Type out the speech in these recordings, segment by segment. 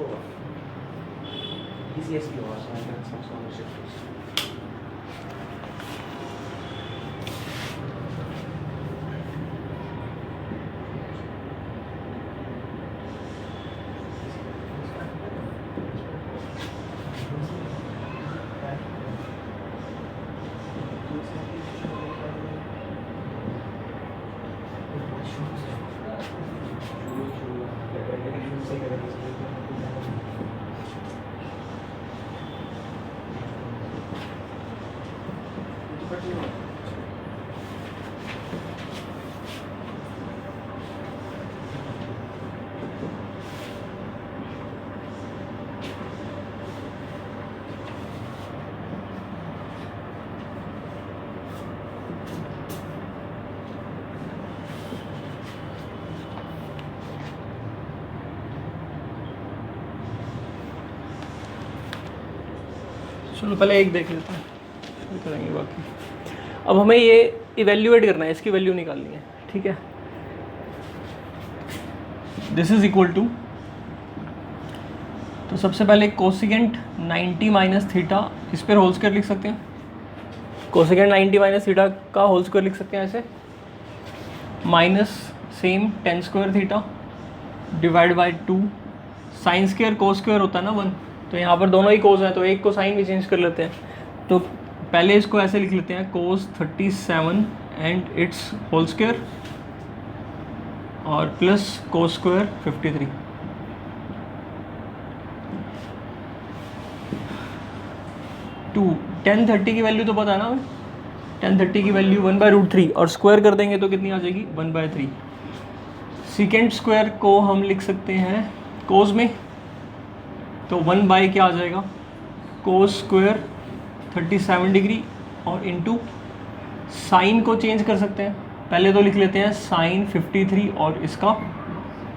होगा, ECSP होगा, Scientific Scholarship List। चलो पहले एक देख लेते हैं, फिर करेंगे बाकी। अब हमें ये इवेल्यूएट करना है, इसकी वैल्यू निकालनी है, ठीक है। दिस इज इक्वल टू, तो सबसे पहले कोसिकेंट 90 माइनस थीटा, इस पर होल स्क्वायर लिख सकते हैं। कोसिकेंट 90 माइनस थीटा का होल स्क्वायर लिख सकते हैं ऐसे, minus same ten square theta divide by 2, sine square cos square होता है ना 1, तो यहाँ पर दोनों ही कोस हैं तो एक को साइन भी चेंज कर लेते हैं। तो पहले इसको ऐसे लिख लेते हैं, कोस 37 एंड इट्स होल स्क्वायर और प्लस कोस स्क्वायर 53। टू 1030 की वैल्यू तो पता है ना हमें, 1030 की वैल्यू 1/√3 और स्क्वायर कर देंगे तो कितनी आ जाएगी 1/3। सीकेंड स्क्वायर को हम लिख सकते हैं कोस में, तो 1 बाई क्या आ जाएगा, कोस स्क्वायर 37 डिग्री और इनटू साइन को चेंज कर सकते हैं, पहले तो लिख लेते हैं साइन 53 और इसका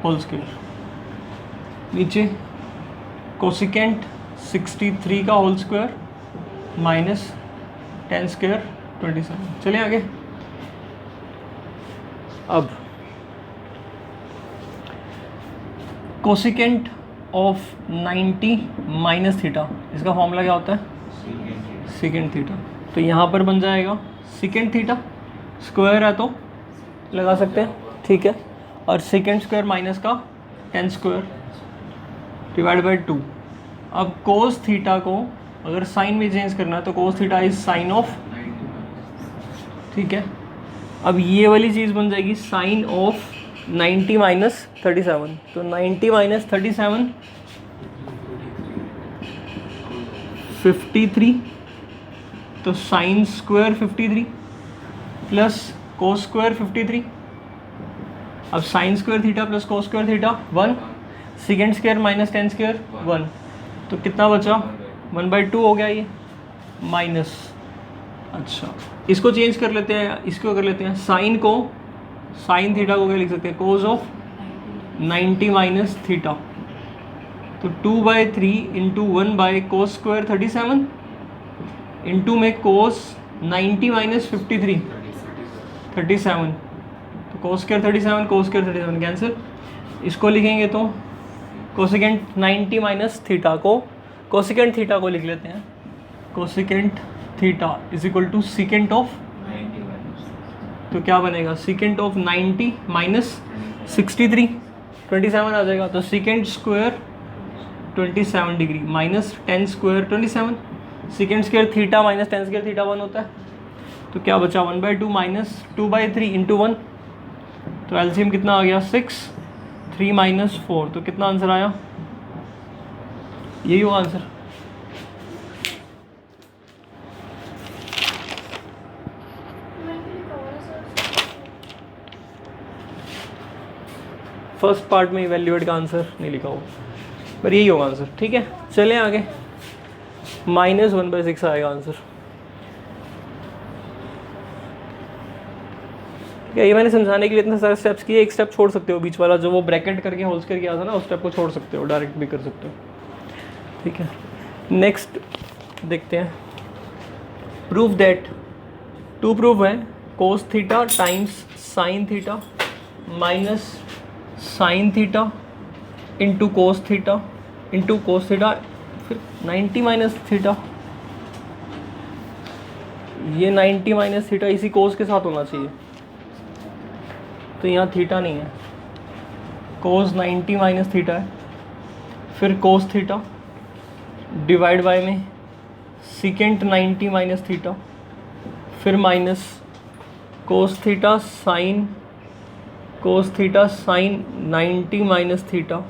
होल स्क्वायर, नीचे कोसिकेंट 63 का होल स्क्वायर माइनस 10 स्क्वायर 27। चलिए आगे। अब कोसिकेंट ऑफ 90 माइनस थीटा, इसका फॉर्मूला क्या होता है, सीकेंट थीटा। तो यहाँ पर बन जाएगा सीकेंट थीटा, स्क्वायर है तो लगा सकते हैं, ठीक है, और सीकेंट स्क्वायर माइनस का 10 स्क्वायर डिवाइड बाई 2। अब कोस थीटा को अगर साइन में चेंज करना है तो cos theta is sine of, ठीक है। अब ये वाली चीज़ बन जाएगी साइन ऑफ 90 माइनस 37, तो 90 माइनस 37 53, तो sine square 53 plus cos square 53। अब sine square theta plus cos square theta 1, second square minus 10 square 1, तो कितना बचा 1/2 हो गया ये, माइनस, अच्छा इसको चेंज कर लेते हैं, इसको कर लेते हैं साइन को, साइन थीटा को क्या लिख सकते हैं, कोस ऑफ 90 माइनस थीटा, तो 2/3 into 1 by cos square 37 into में कोस 90 माइनस 53 37, तो cos square 37 cos square 37 cancel. इसको लिखेंगे तो कोसिकेंट 90 माइनस थीटा को, कोसिकेंट थीटा को लिख लेते हैं, cosecant theta is equal to secant of, तो क्या बनेगा सीकेंट ऑफ 90 माइनस 63 27 आ जाएगा, तो secant square 27 degree minus 10 square 27, secant square theta minus 10 square theta 1 होता है, तो क्या बचा 1/2 माइनस 2/3 इंटू 1, तो एलसीएम कितना आ गया 6, 3 माइनस 4, तो कितना आंसर आया, यही हुआ आंसर। फर्स्ट पार्ट में इवैल्यूएट का आंसर नहीं लिखा हो, पर यही होगा आंसर, ठीक है। चलें आगे, -1/6 आएगा आंसर। ये मैंने समझाने के लिए इतने सारे स्टेप्स किए, एक स्टेप छोड़ सकते हो बीच वाला, जो वो ब्रैकेट करके होल्स करके आता ना, उस स्टेप को छोड़ सकते हो, डायरेक्ट भी कर सकते हो, ठीक है। नेक्स्ट देखते हैं, प्रूफ दैट, टू प्रूफ है cos theta times sign theta minus sine theta into cos theta into cos theta, फिर 90 माइनस थीटा, ये 90 माइनस थीटा इसी कोस के साथ होना चाहिए, तो यहाँ थीटा नहीं है, कोस 90 माइनस थीटा है, फिर कोस थीटा डिवाइड बाय में सीकेंट 90 माइनस थीटा, फिर minus cos theta sine 90 minus theta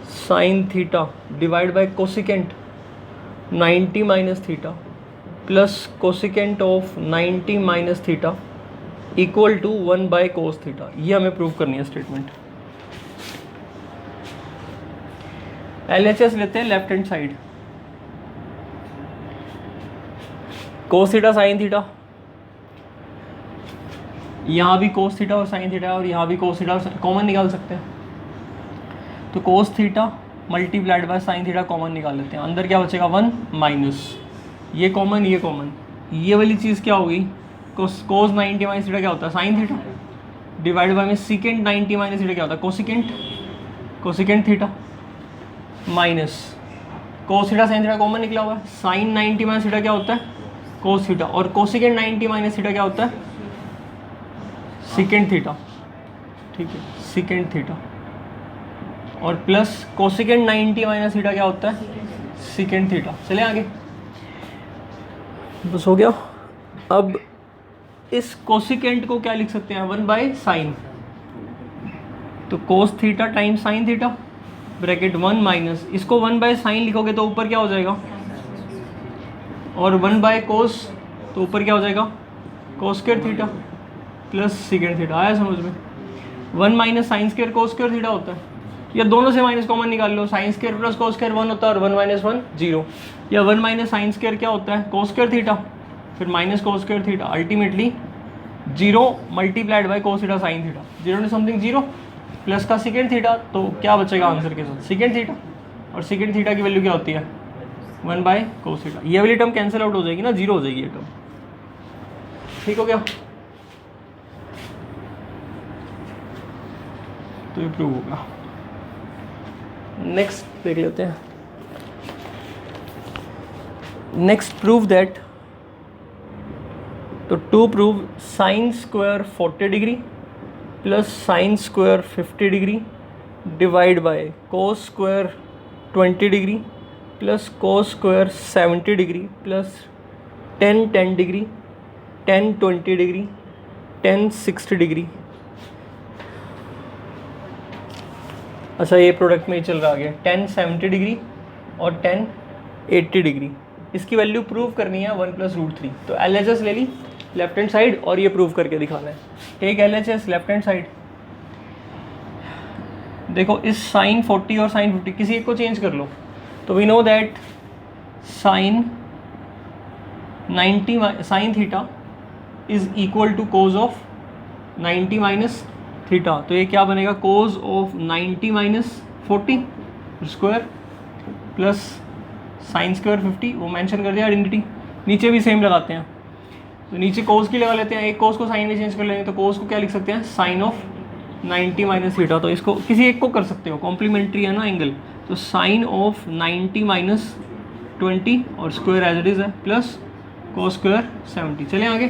sine theta divide by cosecant 90 minus theta plus cosecant of 90 minus theta equal to 1 by cos theta. ये हमें prove करनी है statement. LHS लेते हैं left hand side, cos theta sine theta, यहाँ भी cos theta और sine theta और यहाँ भी कोस थीटा कॉमन निकाल सकते हैं, तो cos theta multiplied bye sine theta common निकाल लेते हैं। अंदर क्या बचेगा 1 माइनस ये कॉमन, ये वाली चीज़ क्या होगी, कोस 90 माइनस थीटा क्या होता है साइन थीटा डिवाइड बाय में सीकेंट 90 माइनस थीटा क्या होता है cosecant theta minus cos theta sine theta common निकला हुआ है, साइन 90 माइनस थीटा क्या होता है कोस थीटा और कोसिकेंट 90 माइनस थीटा क्या होता है सीकेंट थीटा, ठीक है सीकेंट थीटा, और प्लस कोसिकेंट 90 माइनस थीटा क्या होता है सीकेंट थीटा। चले आगे, बस हो गया। अब इस कोसिकेंट को क्या लिख सकते हैं 1 बाय साइन, तो cos theta time sine theta bracket 1 minus, इसको 1 बाय साइन लिखोगे तो ऊपर क्या हो जाएगा, और 1 बाय कोस तो ऊपर क्या हो जाएगा cos square theta plus secant theta. आया समझ में। 1 minus sine square cos square theta होता है, या दोनों से माइनस कॉमन निकाल लो, sine square plus cos square 1 होता है और 1 माइनस 1 0, या 1 माइनस साइन स्क्वायर क्या होता है कोस स्क्वायर थीटा फिर minus cos square theta, ultimately 0 multiplied by cos theta sine theta, 0 ने समथिंग 0 प्लस का सीकेंट थीटा, तो क्या बचेगा आंसर के साथ सीकेंट थीटा, और सीकेंट थीटा की वैल्यू क्या होती है 1 बाय कोस थीटा। ये वाली टर्म कैंसिल आउट हो जाएगी ना, 0 हो जाएगी ये टर्म, ठीक हो गया। तो ये प्रूव होगा। नेक्स्ट देख लेते हैं। नेक्स्ट प्रूव दैट, तो to prove sine square 40 degree plus sine square 50 degree divide by cos square 20 degree plus cos square 70 degree plus 10 degree 20 degree 60 degree. अच्छा ये प्रोडक्ट में ही चल रहा आगे 70 डिग्री और 80 डिग्री, इसकी वैल्यू प्रूव करनी है 1 + √3। तो LHS ले ली लेफ्ट हैंड साइड और ये प्रूव करके दिखाना है। Take LHS left hand side, देखो इस साइन 40 और साइन 50 किसी एक को चेंज कर लो, तो we know that sine 90 sine theta is equal to cos of 90 minus theta, तो ये क्या बनेगा cos of 90 minus 40 square plus sine square 50, वो मेंशन कर दिया आइडेंटिटी। नीचे भी सेम लगाते हैं, तो नीचे कोस की लगा लेते हैं, एक कोस को साइन में चेंज कर लेंगे, तो कोस को क्या लिख सकते हैं साइन ऑफ 90 माइनस थीटा, तो इसको किसी एक को कर सकते हो, कॉम्प्लीमेंट्री है ना एंगल, तो साइन ऑफ 90 माइनस 20 और स्क्वायर एज इट इज है प्लस कोस स्क्वायर 70। चलें आगे,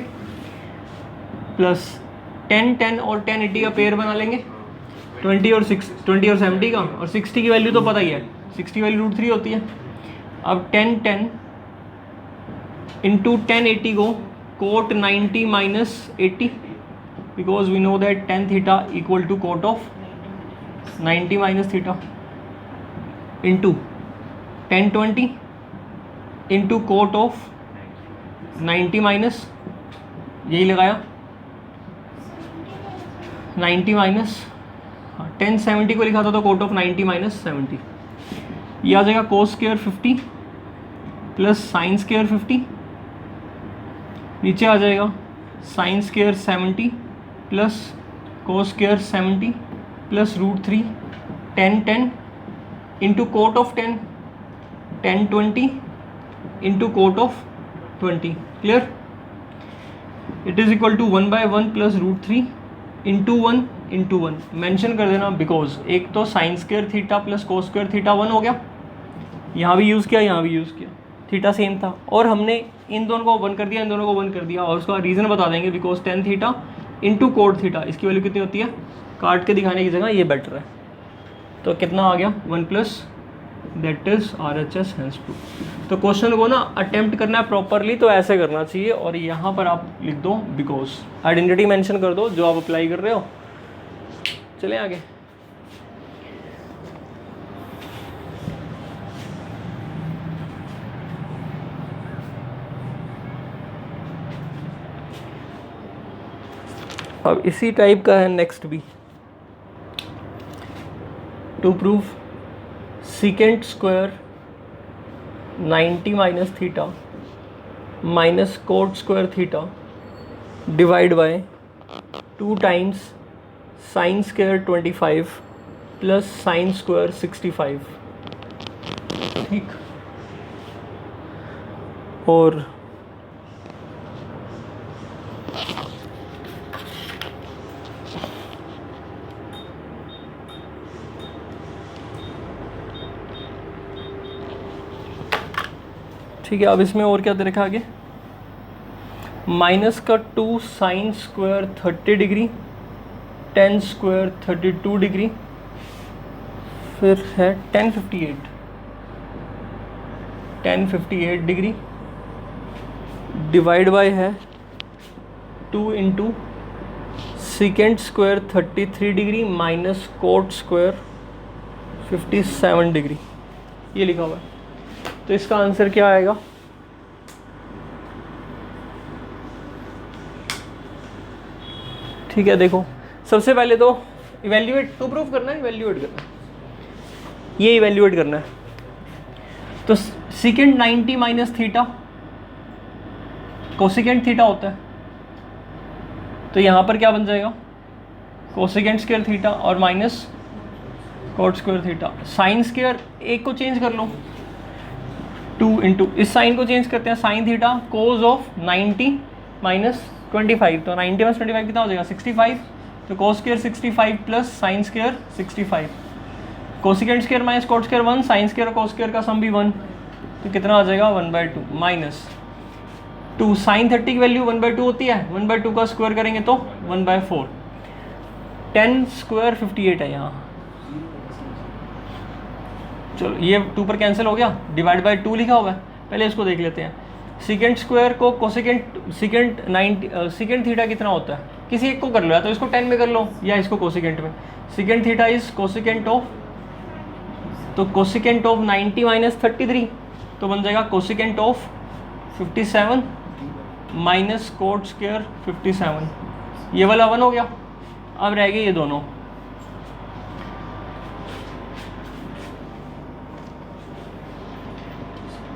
प्लस 10 और 80 का पेयर बना लेंगे, 20 और 70 का, और 60 की वैल्यू तो पता ही है, 60 की वैल्यू √3 होती है। अब 10 इंटू 1080 को cot 90 minus 80, because we know that tan theta equal to cot of 90 minus theta, into 1020 into cot of 90 minus, यही लगाया 90 माइनस 1070 को लिखा था तो कोट ऑफ 90 माइनस 70, ये आ जाएगा cos square 50 plus sine square 50, नीचे आ जाएगा sine square 70 plus cos square 70 plus √3 10 into cot of 10 20 into cot of 20, clear. It is equal to 1/1 plus √3 into 1 mention कर देना, बिकॉज एक तो sine square theta plus cos square theta 1 हो गया, यहाँ भी यूज़ किया, यहाँ भी यूज़ किया, थीटा सेम था, और हमने इन दोनों को 1 कर दिया, इन दोनों को 1 कर दिया, और उसका रीज़न बता देंगे, because tan theta into code theta, इसकी वैल्यू कितनी होती है, काट के दिखाने की जगह ये बेटर है। तो कितना आ गया 1 plus that is RHS hence proof. तो क्वेश्चन को ना अटेम्प्ट करना है प्रॉपरली, तो ऐसे करना चाहिए, और यहाँ पर आप लिख दो बिकॉज, आइडेंटिटी मेंशन कर दो जो आप अप्लाई कर रहे हो। चलें आगे। अब इसी टाइप का है नेक्स्ट भी, to prove secant square 90 minus theta minus cot square theta divide by 2 times sine square 25 plus sine square 65। ठीक, और ठीक है। अब इसमें और क्या दे रखा आगे, माइनस का 2 sine square 30 degree, ten square 32 degree, फिर है 1058 डिग्री डिवाइड बाय है 2 into secant square 33 degree minus cot square 57 degree, ये लिखा हुआ है। तो इसका आंसर क्या आएगा, ठीक है। देखो सबसे पहले तो इवेल्युएट, टू प्रूफ करना है, इवेल्युएट करना है, ये इवेल्युएट करना है। तो secant 90 minus theta cosecant theta होता है, तो यहाँ पर क्या बन जाएगा, कोसिकेंट स्क्वायर थीटा और minus cot square theta. Sine square एक को चेंज कर लो, 2 इंटू इस साइन को चेंज करते हैं, sine theta cos of 90 minus 25, तो 90 माइनस 25 कितना हो जाएगा 65, तो cos square 65 plus sine square 65, cosecant square minus cot square 1, sign square और कोस स्क्वायर का सम भी 1, तो कितना आ जाएगा 1/2 माइनस 2 साइन 30 की वैल्यू 1/2 होती है, 1/2 का स्क्वायर करेंगे तो 1/4, 10 स्क्वायर 58 है यहाँ। चलो ये 2 पर कैंसिल हो गया, डिवाइड बाय 2 लिखा हुआ है, पहले इसको देख लेते हैं। सीकेंट स्क्वायर को कोसिकेंट सीकेंट थीटा कितना होता है, किसी एक को कर लो, या तो इसको 10 में कर लो या इसको कोसिकेंट में। Secant theta is cosecant of, तो कोसिकेंट ऑफ 90 माइनस 33, तो बन जाएगा cosecant of 57 minus cot square 57, ये वाला 1 हो गया। अब रह गए ये दोनों,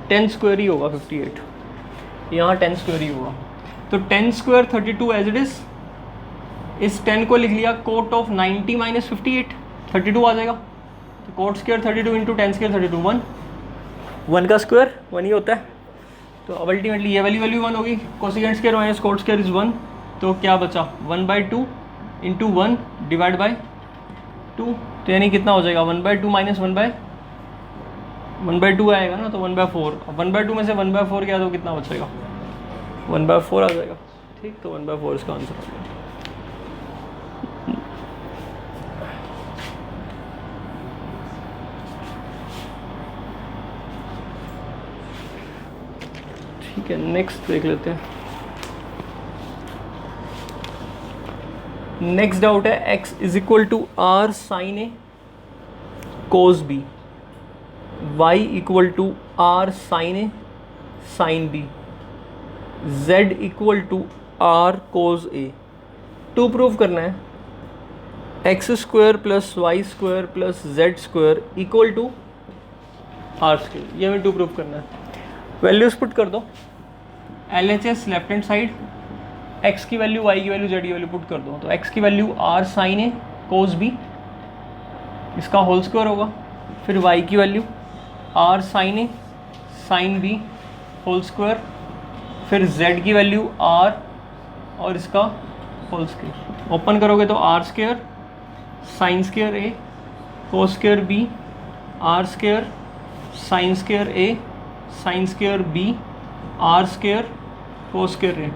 टेन स्क्वायर ही होगा 58, यहाँ 10 स्क्वायर ही होगा, तो 10 स्क्वायर 32 एज इट इज, इस 10 को लिख लिया कोट ऑफ 90 माइनस 58, 32 आ जाएगा, तो कोट स्क्वायर 32 इंटू 10 स्क्वायर 32, 1 का स्क्वायर 1 ही होता है, तो अब अल्टीमेटली ये वाली वैल्यू 1 होगी, cosecant square minus cot square is 1, तो क्या बचा 1/2 इंटू 1 डिवाइड बाई 2, तो यानी कितना हो जाएगा 1/2 माइनस 1/2 आएगा ना, तो 1/4, 1/2 में से 1/4 क्या, तो कितना बचेगा 1/4 आ जाएगा। ठीक, तो 1/4 इसका आंसर आ गया। ठीक है, नेक्स्ट देख लेते हैं। नेक्स्ट डाउट है x is equal to r sine A cos b, y equal to r sine A sine b, z equal to r cos a. To prove करना है x square plus y square plus z square equal to r square, ये हमें to prove करना है। Values put कर दो, LHS left hand side, x की value, y की वैल्यू, z की वैल्यू पुट कर दो, तो x की वैल्यू r साइन ए कोस बी, इसका होल स्क्वायर होगा, फिर y की वैल्यू r साइन ए साइन बी होल स्क्वायर, फिर z की वैल्यू r और इसका होल स्क्वायर, ओपन करोगे तो r square sine square A cos square B, r square sine square A sine square B r square cos square A.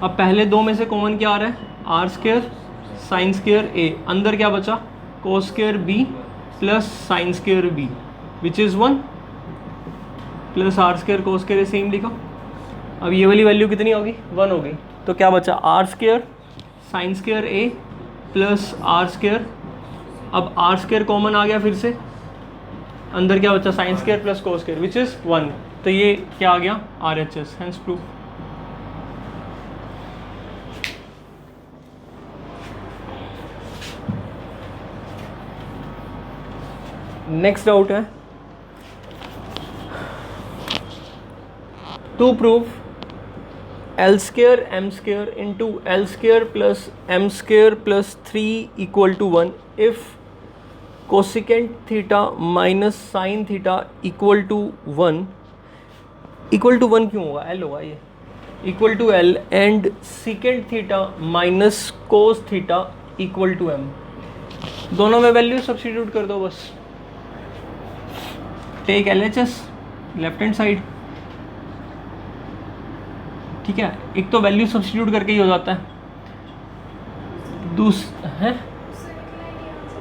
अब पहले दो में से कॉमन क्या आ रहा है? R square sine square a, अंदर क्या बचा? Cos square b plus sine square b which is 1 plus r square cos square a, same लिखा। अब ये वाली वैल्यू कितनी होगी? 1 हो गई। तो क्या बचा? R square sine square A plus r square. अब आर स्क्वायर कॉमन आ गया फिर से, अंदर क्या बचा? Sine square plus cos square which is 1। तो ये क्या आ गया? RHS, hence proof. Next doubt है, to prove L square M square into L square plus M square plus 3 equal to 1 if cosecant theta minus sin theta equal to 1 क्यों होगा? L होगा ये, equal to L and secant theta minus cos theta equal to M। दोनों में value substitute कर दो बस। Take LHS left hand side, ठीक है। एक तो वैल्यू सब्स्टिट्यूट करके ही हो जाता है, है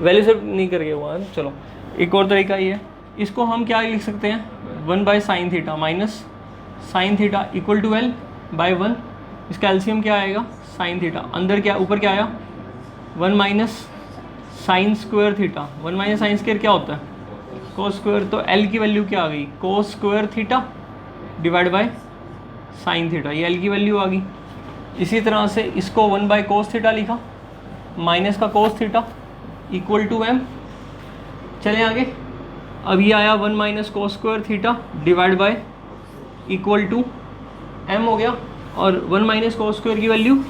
वैल्यू से नहीं करके हुआ है। चलो एक और तरीका ये है, इसको हम क्या लिख सकते हैं? 1 by sine theta minus sine theta equal to L by 1। इसका एलसीएम क्या आएगा? साइन थीटा, अंदर क्या ऊपर क्या आया? 1 minus sine square theta. 1 minus sine square क्या होता है? Cos square. तो L की वैल्यू क्या आ गई? Cos square theta divide by sine theta, ये L की वैल्यू आ गई। इसी तरह से इसको 1 बाई कोस थीटा लिखा माइनस का cos theta equal to M। चलें आगे। अब ये आया 1 minus cos square theta divide by equal to M हो गया, और 1 माइनस कोस स्क्वायर की वैल्यू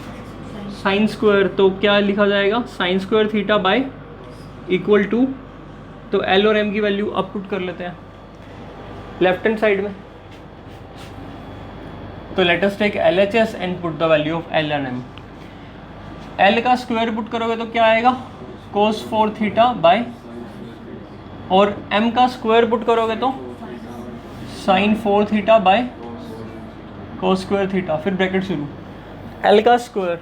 साइन स्क्वायर, तो क्या लिखा जाएगा? Sine square theta by equal to, तो L और M की वैल्यू अब पुट कर लेते हैं लेफ्ट हैंड साइड में। तो let us take LHS and put the value of L and M। L का स्क्वायर पुट करोगे तो क्या आएगा? cos 4 थीटा बाय, और M का स्क्वायर पुट करोगे तो sin 4 theta bye cos square theta, फिर ब्रैकेट शुरू। L का स्क्वायर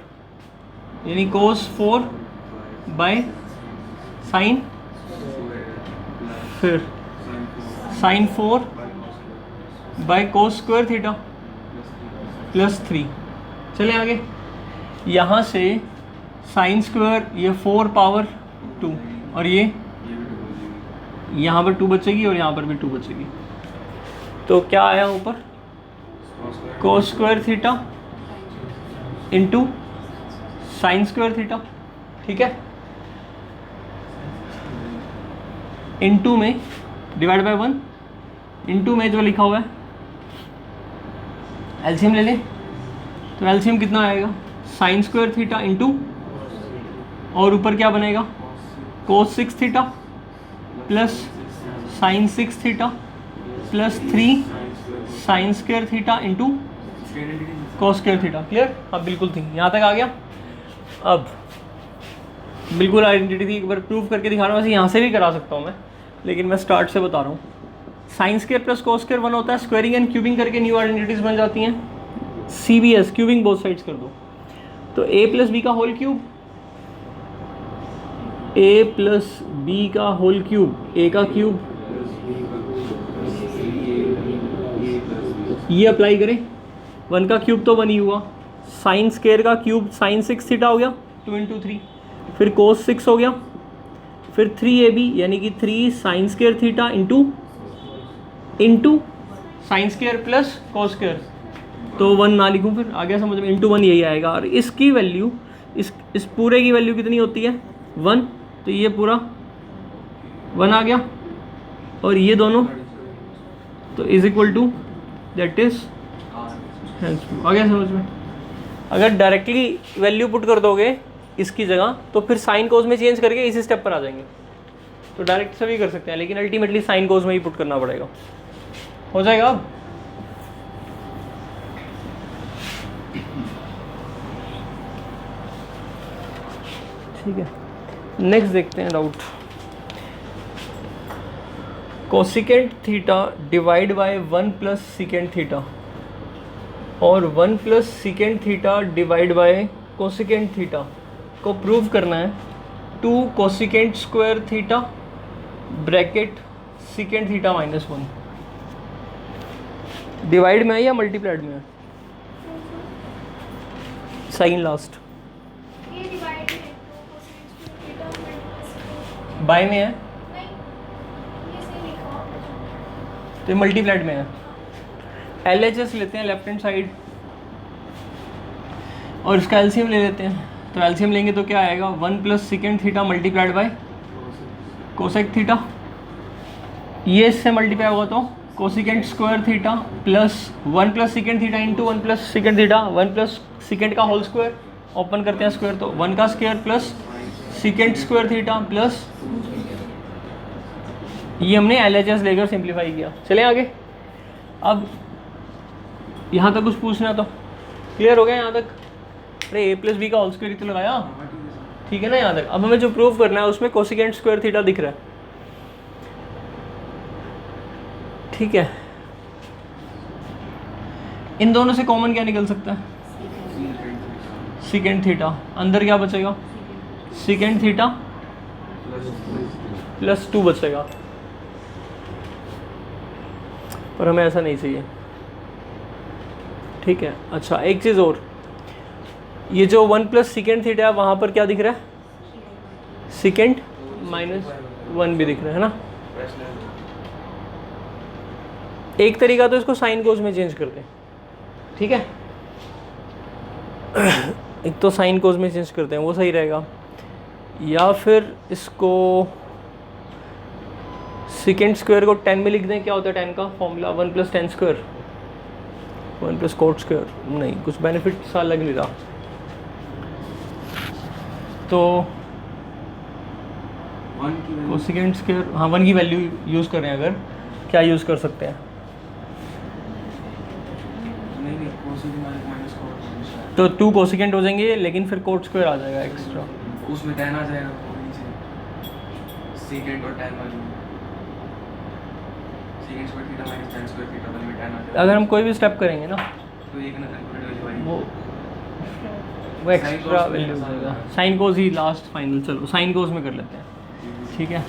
यानी cos 4 बाय साइन, फिर sin 4 by cos square theta plus 3। चले आगे। यहाँ से साइन स्क्वायर ये 4 पावर 2, और ये यहाँ पर 2 बचेगी और यहाँ पर भी 2 बचेगी। तो क्या आया ऊपर? कोस square theta into sine square theta, ठीक है। इंटू में डिवाइड बाय 1, इंटू में जो लिखा हुआ है एलसीएम ले लें। तो एलसीएम कितना आएगा? साइन स्क्वायर थीटा इंटू, और ऊपर क्या बनेगा? कोस 6 theta plus sign 6 theta plus 3 sign square theta into cos square theta. Clear? अब बिल्कुल थी, यहाँ तक आ गया। अब बिल्कुल आइडेंटिटी थी, एक बार प्रूफ करके दिखा रहा हूँ। वैसे यहाँ से भी करा सकता हूँ मैं, लेकिन मैं स्टार्ट से बता रहा हूँ। Sign square plus cos square 1 होता है, स्क्वायरिंग एंड क्यूबिंग करके न्यू आइडेंटिटीज बन जाती हैं। CBS क्यूबिंग बोथ साइड्स कर दो, तो a प्लस बी का whole cube, a plus b का होल क्यूब, a का क्यूब, ये अप्लाई करें। 1 का क्यूब तो 1 ही हुआ, साइन स्क्वायर का क्यूब साइन 6 थीटा हो गया 2 इंटू 3, फिर कोस 6 हो गया, फिर 3ab यानी कि 3 sign square theta into sine square plus cos square, तो 1 ना लिखूँ फिर आ गया समझ में, इंटू 1 यही आएगा। और इसकी वैल्यू इस पूरे की वैल्यू कितनी होती है? 1, तो ये पूरा 1 आ गया, और ये दोनों तो is equal to that is आ गया समझ में। अगर डायरेक्टली वैल्यू पुट कर दोगे इसकी जगह, तो फिर साइन कोस में चेंज करके इसी स्टेप पर आ जाएंगे। तो डायरेक्ट से भी कर सकते हैं, लेकिन अल्टीमेटली साइन कोस में ही पुट करना पड़ेगा। हो जाएगा अब? ठीक है, नेक्स्ट देखते हैं doubt. Cosecant theta divide by 1 plus secant theta और 1 plus secant theta divide by cosecant theta को प्रूव करना है 2 cosecant square theta bracket secant theta minus 1। Divide में है या मल्टीप्लाइड में है? साइन लास्ट ये डिवाइड है तो कोसाइन थीटा माइनस बाय में है नहीं, ये सही लिखा हुआ तो ये मल्टीप्लाइड में है। LHS लेते हैं लेफ्ट हैंड साइड और इसका एलसीएम ले लेते हैं। तो एलसीएम लेंगे तो क्या आएगा 1 plus secant theta multiplied bye cosec theta. ये इससे मल्टीप्लाई होगा तो cosecant square theta plus 1 plus secant theta into 1 plus secant theta 1 plus secant का होल स्क्वायर ओपन करते हैं स्क्वायर तो 1 का square plus secant square theta plus ये हमने LHS लेकर सिंप्लीफाई किया। चलें आगे। अब यहाँ तक कुछ पूछना तो क्लियर हो गया यहाँ तक? अरे a प्लस बी का होल स्क्वायर तो लगाया ठीक है ना यहाँ तक। अब हमें जो प्रूव करना है उसमें कोसिकेंट स्क्वायर थीटा दिख रहा है ठीक है। इन दोनों से कॉमन क्या निकल सकता है? Secant theta. अंदर क्या बचेगा? सीकेंट थीटा प्लस 2 बचेगा पर हमें ऐसा नहीं चाहिए ठीक है। अच्छा एक चीज़ और, ये जो 1 प्लस सीकेंट थीटा है वहाँ पर क्या दिख रहा है? सीकेंट माइनस 1 भी दिख रहा है ना। एक तरीका तो इसको साइन कोस में चेंज कर दें ठीक है। एक तो साइन कोस में चेंज करते हैं वो सही रहेगा, या फिर इसको सीकेंट स्क्वायर को 10 में लिख दें। क्या होता है 10 का formula? 1 plus ten square 1 plus coat square. नहीं कुछ बेनिफिट सा लग नहीं रहा तो कोसिकेंट स्क्वायर हाँ 1 की वैल्यू यूज़ करें अगर क्या यूज़ कर सकते हैं तो 2 कोसिकेंट हो जाएंगे लेकिन फिर कोट स्क्वायर आ जाएगा एक्स्ट्रा उसमें 10 आ जाएगा सीकेंट और 10 वाली secant square theta minus 10 square theta वाली में 10 आ जाएगा। अगर हम कोई भी स्टेप करेंगे ना तो एक ना कैलकुलेट वाली वो एक्स्ट्रा वैल्यू हो जाएगा। साइन कोस ही लास्ट फाइनल। चलो साइन कोस में कर लेते हैं ठीक है।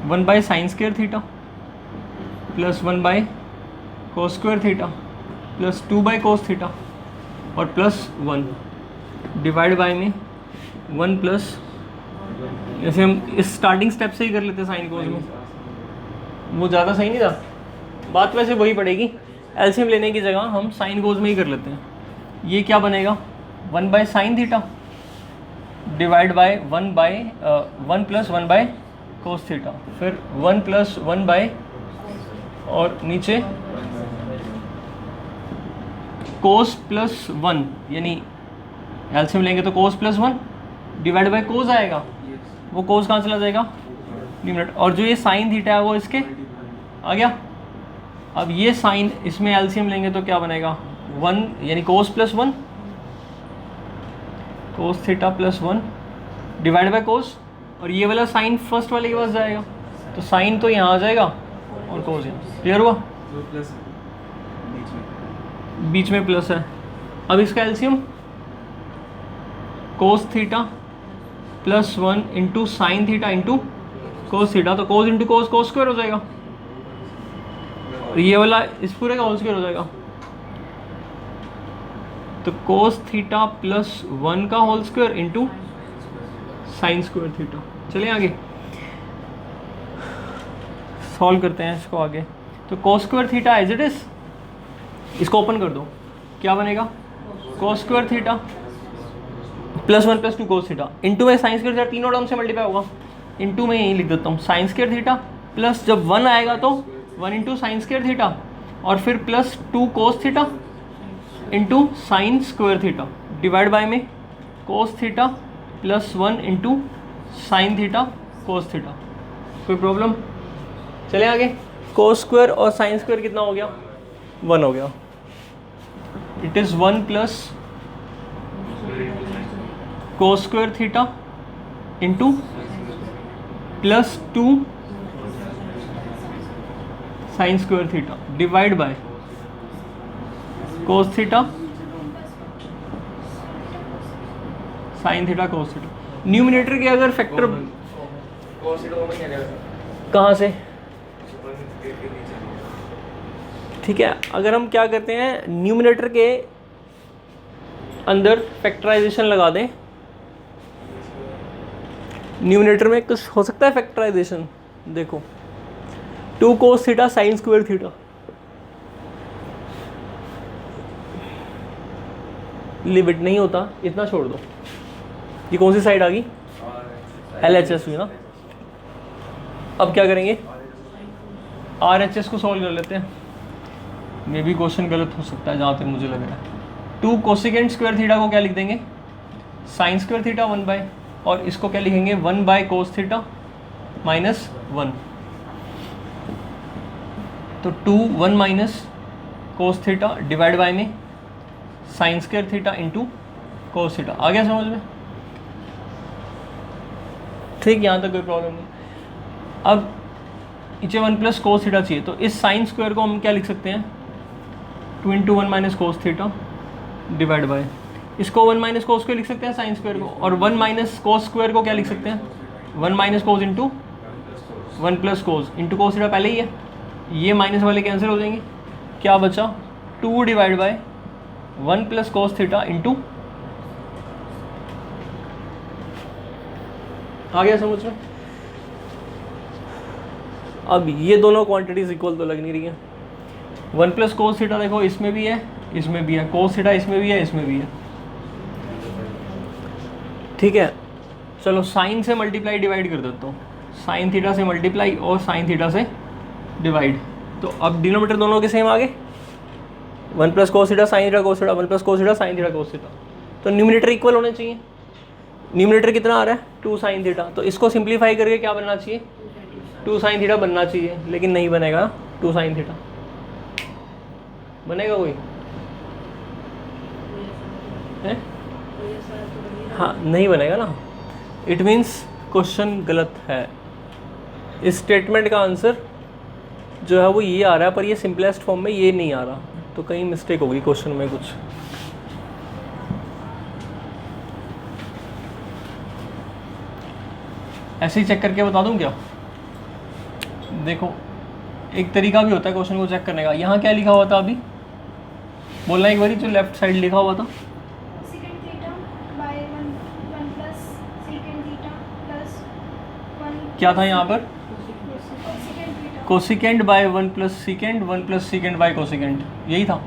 One by sine square theta plus 1 by cos square theta plus 2 by cos theta और प्लस 1 डिवाइड बाय में 1 प्लस, जैसे हम इस स्टार्टिंग स्टेप से ही कर लेते हैं साइन कोस में, वो ज़्यादा सही नहीं था। बात वैसे वही पड़ेगी, एलसीएम लेने की जगह हम साइन कोस में ही कर लेते हैं। ये क्या बनेगा 1 by sine theta divide by 1 plus 1 by cos theta, फिर 1 प्लस 1 बाय और नीचे कोस प्लस 1 यानी एलसीएम लेंगे तो कोस प्लस 1 डिवाइड बाय कोस आएगा, वो कोस कहाँ चला जाएगा मिनट, और जो ये साइन थीटा है वो इसके आ गया। अब ये साइन इसमें एलसीएम लेंगे तो क्या बनेगा 1 यानी cos plus 1 cos theta plus 1 divide by cos, और ये वाला साइन फर्स्ट वाले के पास जाएगा तो साइन तो यहाँ आ जाएगा और कोस यहाँ। क्लियर हुआ? दो प्लस बीच में प्लस है। अब इसका एलसीएम कोस theta plus 1 into sine theta into cos theta, तो कोस इंटू कोस कोस स्क्वायर हो जाएगा और ये वाला इस पूरे का होल स्क्वायर हो जाएगा। तो कोस थीटा प्लस 1 का whole square into sine square theta. चलिए आगे सॉल्व करते हैं इसको आगे। तो cos square theta as it is, इसको ओपन कर दो, क्या बनेगा cos square theta plus 1 plus 2 cos theta into में साइन स्क्वायर थीटा, तीनों टर्म से मल्टीप्लाई होगा, इंटू में यही लिख देता हूँ साइन स्क्वायर थीटा प्लस जब 1 आएगा तो 1 इंटू साइन स्क्वायर थीटा और फिर plus 2 cos theta into sine square theta divide by में cos theta plus 1 into sine theta cos theta. कोई प्रॉब्लम? चले आगे। कोस स्क्वायर और साइन स्क्वायर कितना हो गया 1 हो गया। It is 1 plus cos square theta into plus 2 sine square theta divide by cos theta sine theta cos theta. Numerator के अगर फैक्टर cos थीटा ओपन क्या करेगा? कहाँ से, सुपर के नीचे। ठीक है, अगर हम क्या करते हैं न्यूमिनेटर के अंदर फैक्टराइजेशन लगा दें, न्यूमिनेटर में कुछ हो सकता है फैक्टराइजेशन, देखो 2 cos theta sine square theta, limit नहीं होता, इतना छोड़ दो। ये कौन सी साइड आ गई, LHS हुई ना। अब क्या करेंगे, RHS को सॉल्व कर लेते हैं, मे भी क्वेश्चन गलत हो सकता है जहाँ तक मुझे लग रहा है। 2 कोसिकेंट स्क्वायर थीटा को क्या लिख देंगे, साइन स्क्वायर थीटा 1 बाय, और इसको क्या लिखेंगे 1 बाय कोस थीटा माइनस 1, तो 2 1 minus cos theta divide by में sine square theta into cos theta. आ गया समझ में, ठीक, यहाँ तक कोई प्रॉब्लम नहीं। अब नीचे 1 प्लस कोस थीटा चाहिए, तो इस साइन स्क्वायर को हम क्या लिख सकते हैं 2 into 1 minus cos theta divide by, इसको 1 माइनस कोस स्क्वायर लिख सकते हैं साइन स्क्वायर को, और 1 माइनस कोस स्क्वायर को क्या लिख सकते हैं 1 माइनस कोस इंटू 1 प्लस कोस इंटू कोस थीटा पहले ही है, ये माइनस वाले कैंसिल हो जाएंगे, क्या बचा 2 divide by 1 plus cos theta into, आ गया समझ में। अब ये दोनों क्वांटिटीज इक्वल तो लग नहीं रही है, 1 प्लस कोस थीटा देखो इसमें भी है इसमें भी है, कोस थीटा इसमें भी है इसमें भी है, ठीक है। चलो साइन से मल्टीप्लाई डिवाइड कर देता हूँ, साइन थीटा से मल्टीप्लाई और साइन थीटा से डिवाइड, तो अब डिनोमीटर दोनों के सेम आ गए, 1 plus cos theta sine theta cos theta, 1 plus cos theta sine theta cos theta, तो न्यूमिनेटर इक्वल होने चाहिए। न्यूमिनेटर कितना आ रहा है 2 साइन थीटा, तो इसको सिंप्लीफाई करके क्या बनना चाहिए 2 साइन थीटा बनना चाहिए, लेकिन नहीं बनेगा 2 साइन थीटा, बनेगा कोई है? हाँ नहीं बनेगा ना, इट मीन्स क्वेश्चन गलत है। इस स्टेटमेंट का आंसर जो है वो ये आ रहा है, पर ये सिंपलेस्ट फॉर्म में ये नहीं आ रहा, तो कहीं मिस्टेक होगी क्वेश्चन में कुछ। ऐसे ही चेक करके बता दूं क्या, देखो एक तरीका भी होता है क्वेश्चन को चेक करने का। यहाँ क्या लिखा हुआ था अभी, बोलना एक बारी, जो लेफ्ट साइड लिखा हुआ था Secant theta by 1 plus secant theta plus 1 क्या था यहाँ पर, cosecant theta cosecant by 1 plus secant 1 plus secant by cosecant, यही था।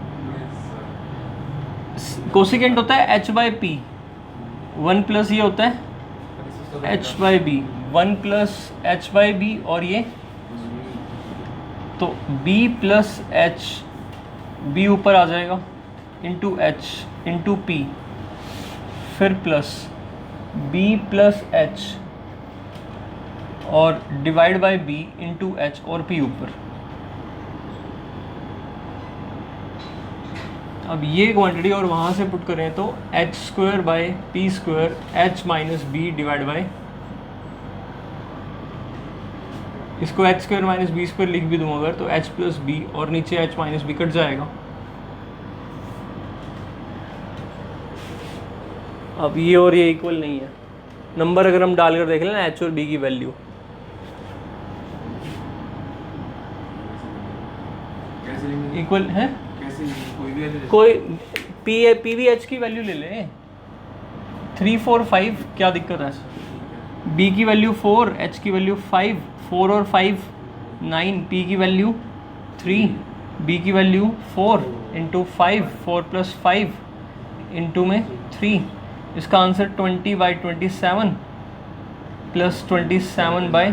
कोसिकेंट होता है h बाय पी, 1 प्लस ये होता है h by b, 1 plus h by b, और ये तो b प्लस h, b ऊपर आ जाएगा इंटू h इंटू पी, फिर प्लस b प्लस h और divide by b into h और p ऊपर। अब ये क्वांटिटी और वहाँ से पुट करें तो h square by p square h minus b divide by, इसको h square minus b square लिख भी दूँ अगर, तो h प्लस बी और नीचे h माइनस बी कट जाएगा। अब ये और ये इक्वल नहीं है, नंबर अगर हम डालकर देख लें ना h और b की वैल्यू, कैसे लेंगे? इक्वल है, कैसे लेंगे? कोई भी वैल्यू कोई पी वी एच की वैल्यू ले लें 3 4 5, क्या दिक्कत है, b की वैल्यू 4, h की वैल्यू 5, 4 और 5 9, p की वैल्यू 3, b की वैल्यू 4 इंटू 5, 4 प्लस 5 इंटू में 3, इसका आंसर 20 बाई 27 प्लस 27 बाई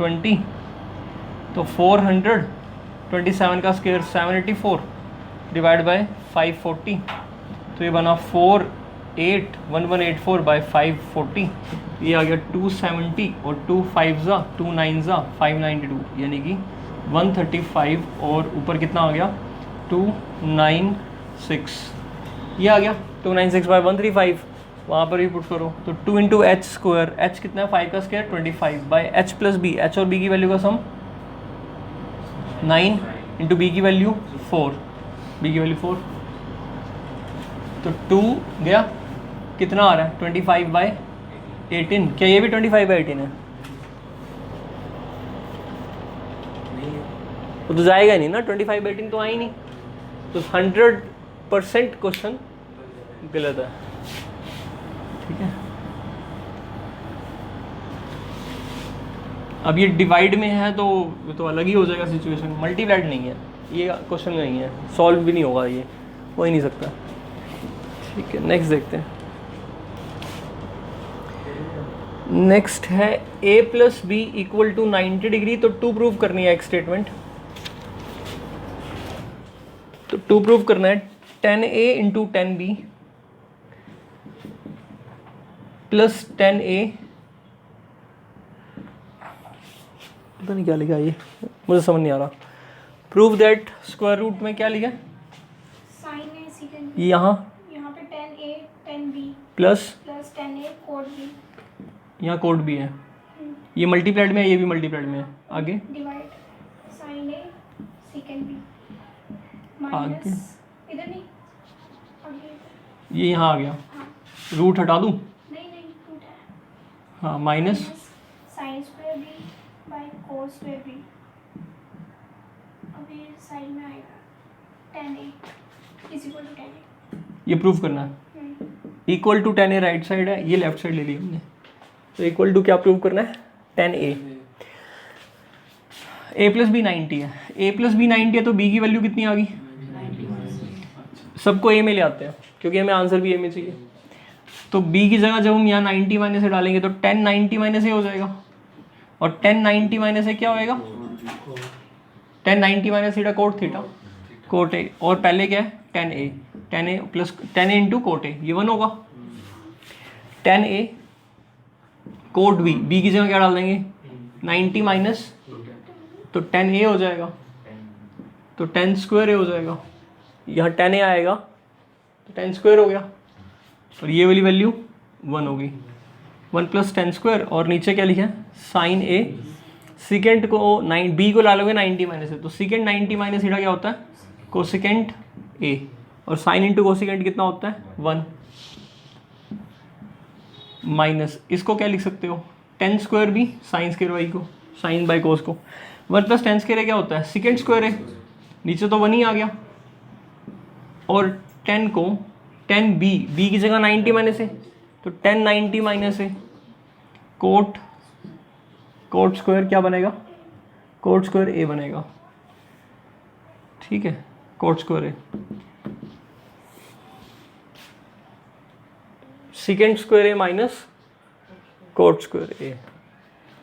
20, तो 400, 27 का स्क्वायर 784 डिवाइड बाय 540, तो ये बना 1184 बाई 540, ये आ गया 270 और 2 5 ज़ा 2 9 ज़ा 592, यानी कि 135, और ऊपर कितना आ गया 296, ये आ गया 296 बाई 135, वहाँ पर भी पुट करो तो 2 इंटू एच स्क्वायर, एच कितना है 5 का square 25 by h plus b, h और बी की वैल्यू का सम 9 इंटू बी की वैल्यू 4, बी की वैल्यू 4 तो 2 गया, कितना आ रहा है 25 बाई 18, क्या ये भी 25 बाई 18 है? वो तो जाएगा नहीं ना, 25 बाई 18 तो आई नहीं, तो 100% क्वेश्चन गलत है। ठीक है, अब ये डिवाइड में है तो अलग ही हो जाएगा सिचुएशन, मल्टीप्लाइड नहीं है, ये क्वेश्चन नहीं है, सॉल्व भी नहीं होगा, ये हो ही नहीं सकता। ठीक है, नेक्स्ट देखते हैं। नेक्स्ट है a plus b equal to 90 degree, तो 2 प्रूव करनी है एक स्टेटमेंट, तो 2 प्रूव करना है 10a into 10b plus 10a, पता नहीं क्या लिखा ये, मुझे समझ नहीं आ रहा। प्रूव दैट स्क्वायर रूट में क्या लिखा है, साइन ए सेकंड यहाँ पे 10a 10b plus plus 10a code b यहाँ कोड भी है, ये मल्टीप्लाइड में है, ये भी मल्टीप्लाइड में है, आगे डिवाइड साइन ए सेकंड b आगे माइनस इधर नहीं आगे ये यहाँ आ गया, हाँ रूट हटा दूँ, नहीं रूट है हाँ minus sine square b bye cos square b, अब ये साइड में आएगा 10a is equal to 10a। ये प्रूव करना है, equal to 10a right side है, ये लेफ्ट साइड ले ली हमने, तो इक्वल टू क्या प्रूव करना है 10a, a प्लस बी 90 है, a प्लस बी 90 है तो b की वैल्यू कितनी आ गई, सबको a में ले आते हैं क्योंकि हमें आंसर भी a में चाहिए, तो b की जगह जब हम यहाँ 90 माइनस से डालेंगे तो 10 90 माइनस ए हो जाएगा, और 10 90 माइनस ए क्या होएगा 10 90 माइनस थीटा कोट ए, और पहले क्या है 10a plus 10a into cot A, ये 1 होगा, 10a कोट b की जगह क्या डाल देंगे 90 माइनस, तो 10a हो जाएगा, तो 10 स्क्वायर ए हो जाएगा, यहाँ 10a आएगा तो 10 स्क्वायर हो गया, और ये वाली वैल्यू 1 होगी, 1 प्लस 10 स्क्वायर, और नीचे क्या लिखा है साइन ए, सिकेंड को b को ला लोगे 90 माइनस है, तो सिकेंड 90 माइनस थीटा क्या होता है कोसिकेंट a, और साइन इंटू कोसिकेंट कितना होता है 1, माइनस इसको क्या लिख सकते हो 10 square b sine square y को, साइन बाई कोस को, 1 प्लस 10 स्क्वायर क्या होता है सिकेंड स्क्वायर है, नीचे तो 1 ही आ गया, और 10 को 10b की जगह 90 माइनस है, तो 10 90 माइनस है, कोट स्क्वायर क्या बनेगा कोट स्क्वायर ए बनेगा, ठीक है, कोट स्क्वायर ए, सेकेंड स्क्वायर ए माइनस कोट स्क्वायर ए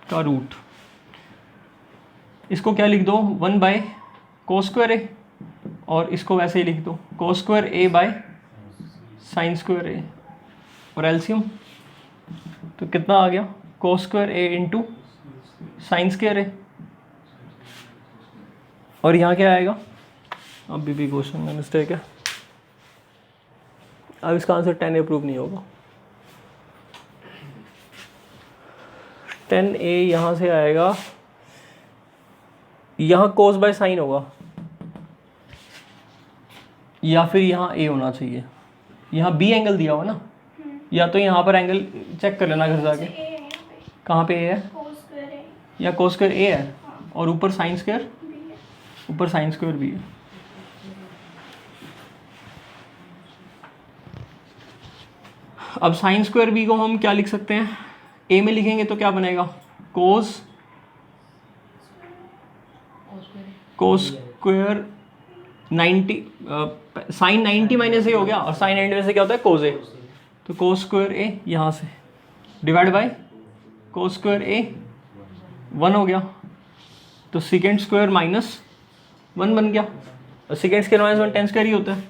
का रूट, इसको क्या लिख दो 1 बाय कोस स्क्वायर ए, और इसको वैसे ही लिख दो cos square A by sine square A, और एलसीएम तो कितना आ गया cos square A into sine square A, और यहाँ क्या आएगा, अब भी क्वेश्चन में मिस्टेक है, अब इसका आंसर 10a प्रूव नहीं होगा, 10a यहाँ से आएगा, यहाँ कोस बाय साइन होगा, या फिर यहाँ a होना चाहिए, यहाँ b एंगल दिया हुआ ना, या तो यहाँ पर एंगल चेक कर लेना घर जाके, कहाँ पे a है, या कोस स्क्वायर a है, और ऊपर साइन स्क्वायर, ऊपर साइन स्क्वायर भी है, अब साइन स्क्वायर बी को हम क्या लिख सकते हैं, a में लिखेंगे तो क्या बनेगा कोस स्क्वायर 90 साइन 90 माइनस ए हो गया, और साइन एंड में से क्या होता है कोस ए, तो कोस स्क्वायर ए यहाँ से डिवाइड बाय कोस स्क्वायर ए 1 हो गया, तो सेकेंड स्क्वायर माइनस 1 बन गया, और सेकेंड स्क्वायर माइनस 1 10 स्क्वायर ही होता है,